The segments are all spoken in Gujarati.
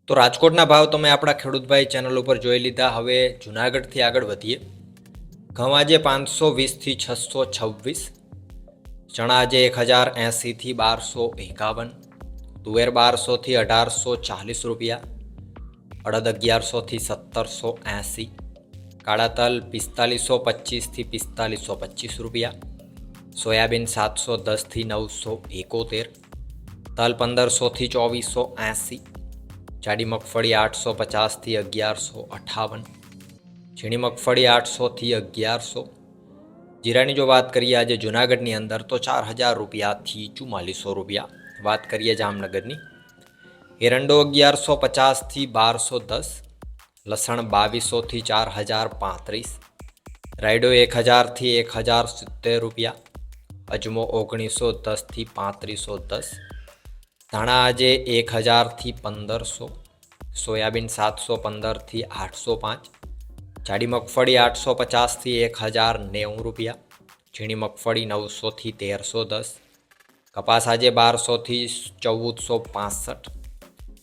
તો રાજકોટના ભાવ તમે આપણા ખેડૂતભાઈ ચેનલ ઉપર જોઈ લીધા. હવે જુનાગઢથી આગળ વધીએ. ઘઉં આજે 520 થી 626, ચણા આજે 1080 થી 1251, તુવેર 1200 થી 1840 રૂપિયા, અડદ 1100 થી 1780, કાળા તલ 4525 થી 4525 રૂપિયા, સોયાબીન 710 થી 971, તલ 1500 થી 2480, જાડી મગફળી 850 થી 1158, ઝીણી મગફળી 800 થી 1100. જીરાની જો વાત કરીએ આજે જુનાગઢની અંદર તો 4000 રૂપિયાથી 4400 રૂપિયા. વાત કરીએ જામનગરની, એરંડો 1150 થી 1210, લસણ 2200 થી 4035, રાયડો 1000 થી 1070 રૂપિયા, અજમો 1910 થી 3510, ધાણા આજે 1000 થી 1500, સોયાબીન 715 થી 805, જાડી મગફળી 850 થી 1090 રૂપિયા, ઝીણી મગફળી 900 થી 1310, કપાસ આજે 1200 થી 1465.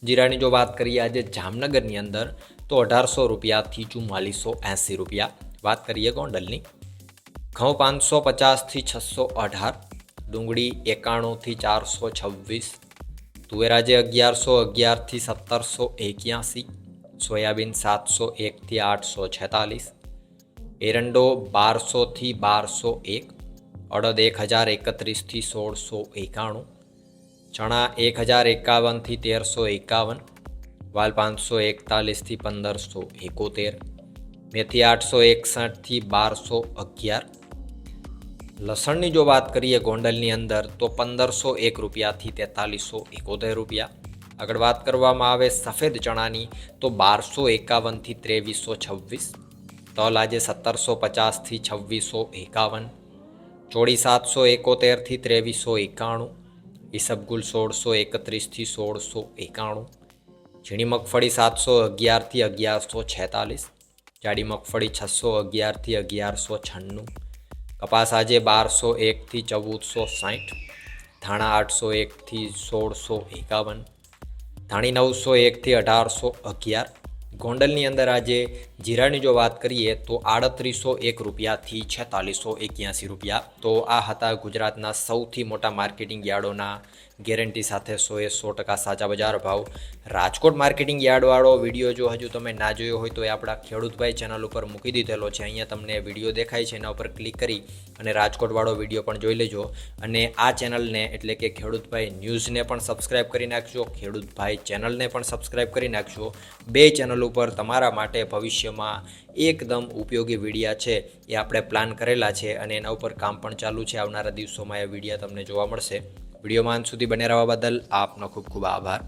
જીરાની જો વાત કરીએ આજે જામનગરની અંદર તો 1800 રૂપિયાથી 4480 રૂપિયા. વાત કરીએ ગોંડલની, ઘઉં 550 થી 618, ડુંગળી 91 થી 426, તુવેર આજે 1111 થી 1781, સોયાબીન 701 થી 846, એરંડો 1200 થી 1201, અડદ 1031 થી 1691, ચણા 1051 થી 1351, વાલ 541 થી 1571, મેથી 861 થી 1211. લસણની જો વાત કરીએ ગોંડલની અંદર તો 1501 રૂપિયાથી 4371 રૂપિયા. આગળ વાત કરવામાં આવે સફેદ ચણાની તો 1251 થી 2326, તલ આજે 1750 થી 2651, ચોળી 771 થી 2391, ઈસબગુલ 1631 થી 1691, ઝીણી મગફળી 711 થી 1146, જાડી મગફળી 611 થી 1196, કપાસ આજે 1201 થી 1460, ધાણા 801 થી 1651, ધાણી 901 થી 1811. ગોંડલની અંદર આજે જીરાની જો વાત કરીએ તો 3801 રૂપિયાથી 4681 રૂપિયા. તો આ હતા ગુજરાતના સૌથી મોટા માર્કેટિંગ યાર્ડોના ગેરંટી સાથે 100% સાચા બજાર ભાવ. રાજકોટ માર્કેટિંગ યાર્ડવાળો વિડીયો જો હજુ તમે ના જોયો હોય તો એ આપણા ખેડૂતભાઈ ચેનલ ઉપર મૂકી દીધેલો છે. અહીંયા તમને વિડીયો દેખાય છે, એના ઉપર ક્લિક કરી અને રાજકોટવાળો વિડીયો પણ જોઈ લેજો. અને આ ચેનલને એટલે કે ખેડૂતભાઈ ન્યૂઝને પણ સબસ્ક્રાઈબ કરી નાખજો, ખેડૂતભાઈ ચેનલને પણ સબસ્ક્રાઈબ કરી નાખજો. બે ચેનલ ઉપર તમારા માટે ભવિષ્યમાં એકદમ ઉપયોગી વિડીયા છે એ આપણે પ્લાન કરેલા છે અને એના ઉપર કામ પણ ચાલુ છે. આવનારા દિવસોમાં એ વિડીયા તમને જોવા મળશે. વિડીયોમાં અંત સુધી બને રહેવા બદલ આપનો ખૂબ ખૂબ આભાર.